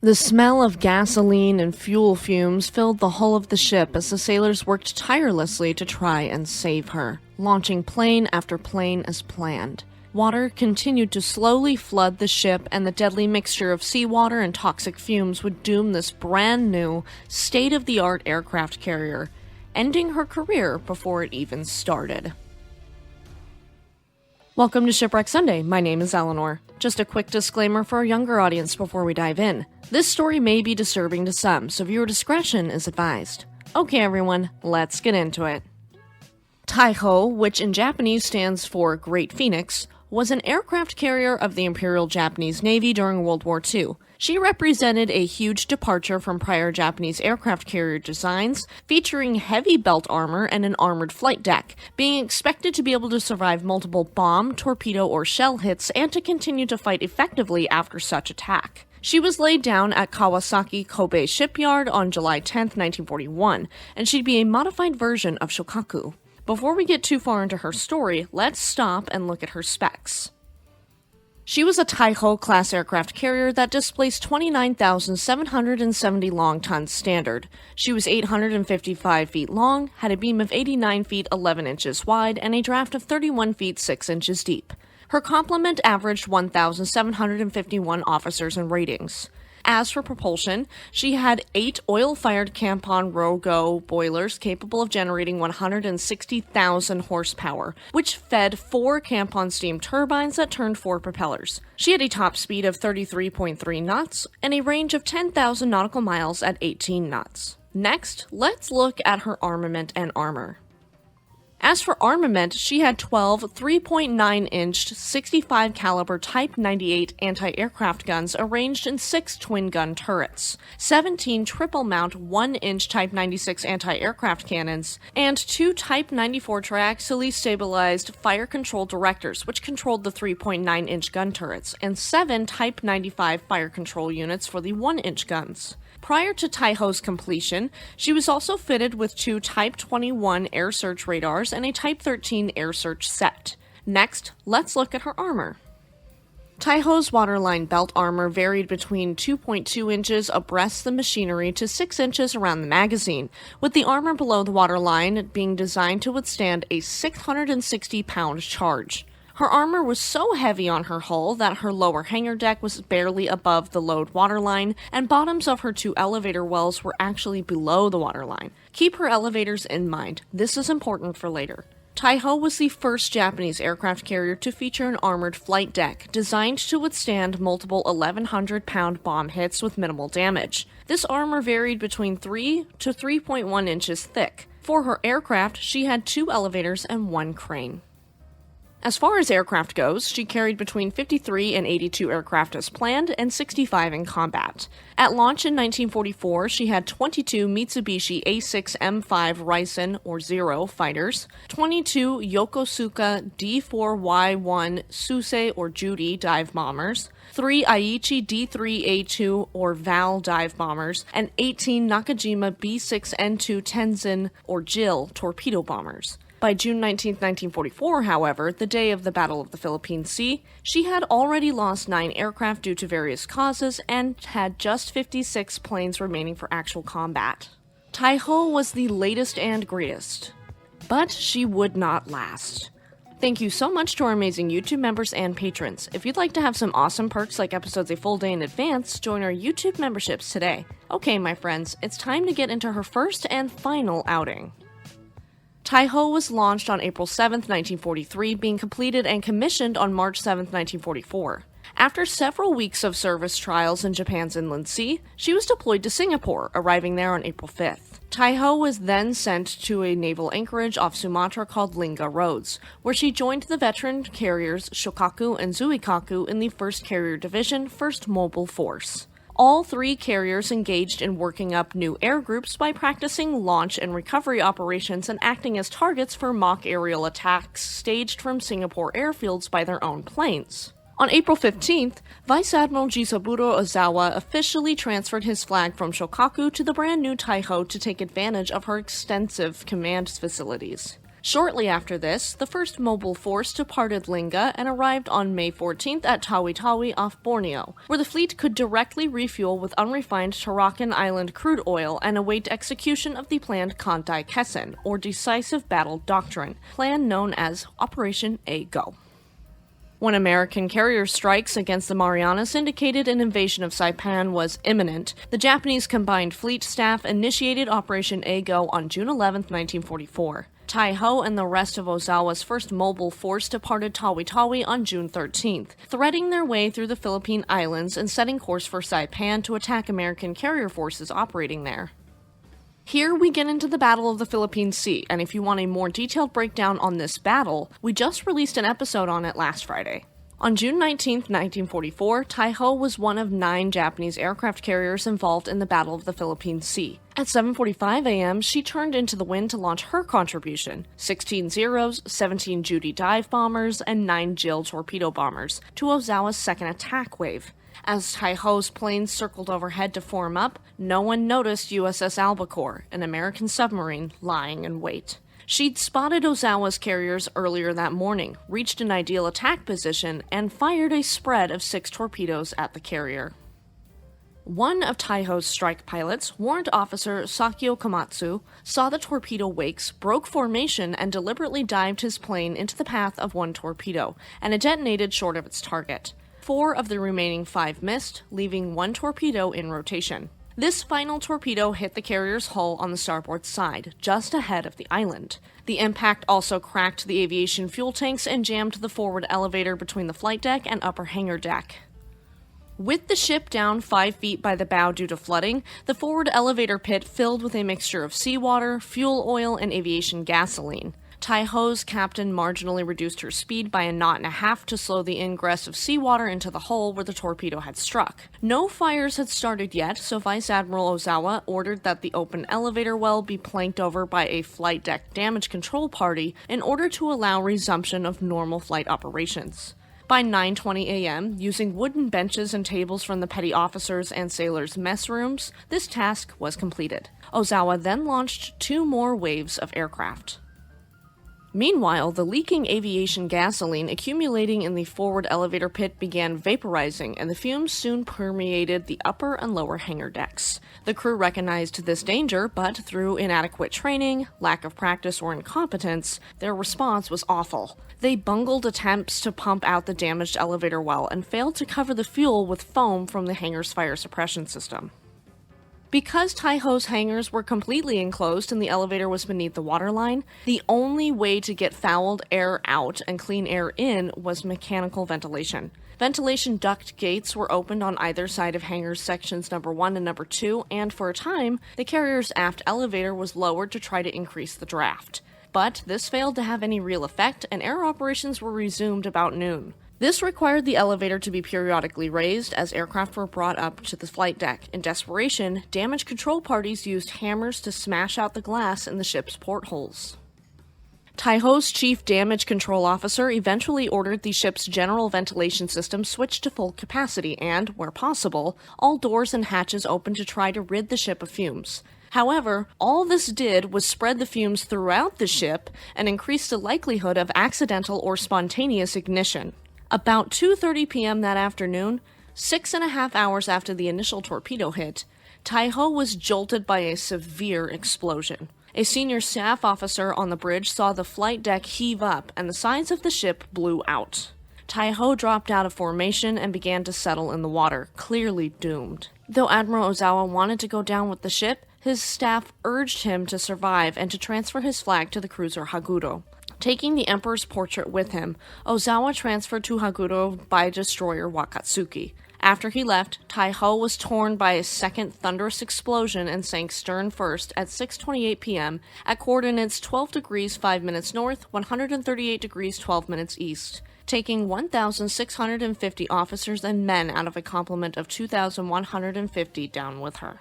The smell of gasoline and fuel fumes filled the hull of the ship as the sailors worked tirelessly to try and save her, launching plane after plane as planned. Water continued to slowly flood the ship, and the deadly mixture of seawater and toxic fumes would doom this brand new, state-of-the-art aircraft carrier, ending her career before it even started. Welcome to Shipwreck Sunday. My name is Eleanor. Just a quick disclaimer for our younger audience before we dive in. This story may be disturbing to some, so viewer discretion is advised. Okay everyone, let's get into it. Taiho, which in Japanese stands for Great Phoenix, was an aircraft carrier of the Imperial Japanese Navy during World War II. She represented a huge departure from prior Japanese aircraft carrier designs, featuring heavy belt armor and an armored flight deck, being expected to be able to survive multiple bomb, torpedo, or shell hits and to continue to fight effectively after such attack. She was laid down at Kawasaki Kobe Shipyard on July 10, 1941, and she'd be a modified version of Shokaku. Before we get too far into her story, let's stop and look at her specs. She was a Taiho class aircraft carrier that displaced 29,770 long tons standard. She was 855 feet long, had a beam of 89 feet 11 inches wide, and a draft of 31 feet 6 inches deep. Her complement averaged 1,751 officers and ratings. As for propulsion, she had 8 oil-fired Kampon Rogo boilers capable of generating 160,000 horsepower, which fed 4 Kampon steam turbines that turned 4 propellers. She had a top speed of 33.3 knots and a range of 10,000 nautical miles at 18 knots. Next, let's look at her armament and armor. As for armament, she had 12 3.9-inch 65 caliber Type 98 anti-aircraft guns arranged in 6 twin-gun turrets, 17 triple-mount 1-inch Type 96 anti-aircraft cannons, and 2 Type 94 triaxially stabilized fire control directors, which controlled the 3.9-inch gun turrets, and 7 Type 95 fire control units for the 1-inch guns. Prior to Taiho's completion, she was also fitted with 2 Type 21 air search radars and a Type 13 air search set. Next, let's look at her armor. Taiho's waterline belt armor varied between 2.2 inches abreast the machinery to 6 inches around the magazine, with the armor below the waterline being designed to withstand a 660-pound charge. Her armor was so heavy on her hull that her lower hangar deck was barely above the load waterline, and bottoms of her 2 elevator wells were actually below the waterline. Keep her elevators in mind, this is important for later. Taiho was the first Japanese aircraft carrier to feature an armored flight deck, designed to withstand multiple 1,100-pound bomb hits with minimal damage. This armor varied between 3 to 3.1 inches thick. For her aircraft, she had 2 elevators and 1 crane. As far as aircraft goes, she carried between 53 and 82 aircraft as planned and 65 in combat. At launch in 1944, she had 22 Mitsubishi A6M5 Raisen or Zero fighters, 22 Yokosuka D4Y1 Susei or Judy dive bombers, 3 Aichi D3A2 or Val dive bombers, and 18 Nakajima B6N2 Tenzin or Jill torpedo bombers. By June 19, 1944, however, the day of the Battle of the Philippine Sea, she had already lost 9 aircraft due to various causes and had just 56 planes remaining for actual combat. Taiho was the latest and greatest, but she would not last. Thank you so much to our amazing YouTube members and patrons. If you'd like to have some awesome perks like episodes a full day in advance, join our YouTube memberships today. Okay, my friends, it's time to get into her first and final outing. Taiho was launched on April 7, 1943, being completed and commissioned on March 7, 1944. After several weeks of service trials in Japan's inland sea, she was deployed to Singapore, arriving there on April 5th. Taiho was then sent to a naval anchorage off Sumatra called Lingga Roads, where she joined the veteran carriers Shokaku and Zuikaku in the 1st Carrier Division, 1st Mobile Force. All 3 carriers engaged in working up new air groups by practicing launch and recovery operations and acting as targets for mock aerial attacks staged from Singapore airfields by their own planes. On April 15th, Vice Admiral Jisaburo Ozawa officially transferred his flag from Shokaku to the brand new Taiho to take advantage of her extensive command facilities. Shortly after this, the first mobile force departed Lingga and arrived on May 14th at Tawi off Borneo, where the fleet could directly refuel with unrefined Tarakan Island crude oil and await execution of the planned Kantai Kessen, or Decisive Battle Doctrine, plan known as Operation A-Go. When American carrier strikes against the Marianas indicated an invasion of Saipan was imminent, the Japanese Combined Fleet staff initiated Operation A-Go on June 11, 1944. Taiho and the rest of Ozawa's first mobile force departed Tawi on June 13th, threading their way through the Philippine Islands and setting course for Saipan to attack American carrier forces operating there. Here we get into the Battle of the Philippine Sea, and if you want a more detailed breakdown on this battle, we just released an episode on it last Friday. On June 19, 1944, Taiho was one of 9 Japanese aircraft carriers involved in the Battle of the Philippine Sea. At 7:45 a.m., she turned into the wind to launch her contribution, 16 Zeros, 17 Judy dive bombers, and 9 Jill torpedo bombers, to Ozawa's second attack wave. As Taiho's planes circled overhead to form up, no one noticed USS Albacore, an American submarine, lying in wait. She'd spotted Ozawa's carriers earlier that morning, reached an ideal attack position, and fired a spread of 6 torpedoes at the carrier. One of Taiho's strike pilots, Warrant Officer Sakio Komatsu, saw the torpedo wakes, broke formation, and deliberately dived his plane into the path of one torpedo, and it detonated short of its target. 4 of the remaining 5 missed, leaving 1 torpedo in rotation. This final torpedo hit the carrier's hull on the starboard side, just ahead of the island. The impact also cracked the aviation fuel tanks and jammed the forward elevator between the flight deck and upper hangar deck. With the ship down 5 feet by the bow due to flooding, the forward elevator pit filled with a mixture of seawater, fuel oil, and aviation gasoline. Taiho's captain marginally reduced her speed by 1.5 knots to slow the ingress of seawater into the hull where the torpedo had struck. No fires had started yet, so Vice Admiral Ozawa ordered that the open elevator well be planked over by a flight deck damage control party in order to allow resumption of normal flight operations. By 9:20 a.m., using wooden benches and tables from the petty officers' and sailors' mess rooms, this task was completed. Ozawa then launched 2 more waves of aircraft. Meanwhile, the leaking aviation gasoline accumulating in the forward elevator pit began vaporizing, and the fumes soon permeated the upper and lower hangar decks. The crew recognized this danger, but through inadequate training, lack of practice, or incompetence, their response was awful. They bungled attempts to pump out the damaged elevator well and failed to cover the fuel with foam from the hangar's fire suppression system. Because Taiho's hangars were completely enclosed and the elevator was beneath the waterline, the only way to get fouled air out and clean air in was mechanical ventilation. Ventilation duct gates were opened on either side of hangars sections number 1 and number 2, and for a time, the carrier's aft elevator was lowered to try to increase the draft. But this failed to have any real effect, and air operations were resumed about noon. This required the elevator to be periodically raised as aircraft were brought up to the flight deck. In desperation, damage control parties used hammers to smash out the glass in the ship's portholes. Taiho's chief damage control officer eventually ordered the ship's general ventilation system switched to full capacity and, where possible, all doors and hatches opened to try to rid the ship of fumes. However, all this did was spread the fumes throughout the ship and increase the likelihood of accidental or spontaneous ignition. About 2:30 p.m. that afternoon, 6.5 hours after the initial torpedo hit, Taiho was jolted by a severe explosion. A senior staff officer on the bridge saw the flight deck heave up and the sides of the ship blew out. Taiho dropped out of formation and began to settle in the water, clearly doomed. Though Admiral Ozawa wanted to go down with the ship, his staff urged him to survive and to transfer his flag to the cruiser Haguro. Taking the Emperor's portrait with him, Ozawa transferred to Haguro by destroyer Wakatsuki. After he left, Taiho was torn by a second thunderous explosion and sank stern first at 6:28 p.m. at coordinates 12 degrees 5 minutes north, 138 degrees 12 minutes east, taking 1,650 officers and men out of a complement of 2,150 down with her.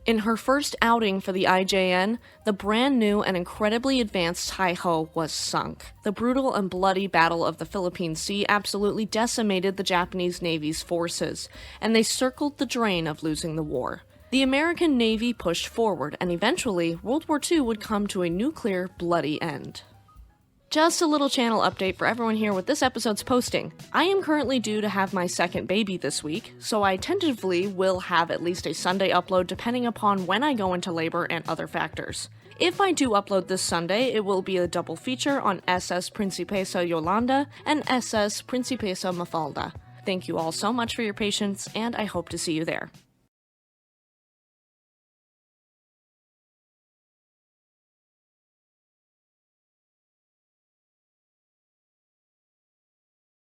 In her first outing for the IJN, the brand new and incredibly advanced Taiho was sunk. The brutal and bloody Battle of the Philippine Sea absolutely decimated the Japanese Navy's forces, and they circled the drain of losing the war. The American Navy pushed forward, and eventually, World War II would come to a nuclear, bloody end. Just a little channel update for everyone here with this episode's posting. I am currently due to have my second baby this week, so I tentatively will have at least a Sunday upload depending upon when I go into labor and other factors. If I do upload this Sunday, it will be a double feature on SS Principessa Yolanda and SS Principessa Mafalda. Thank you all so much for your patience, and I hope to see you there.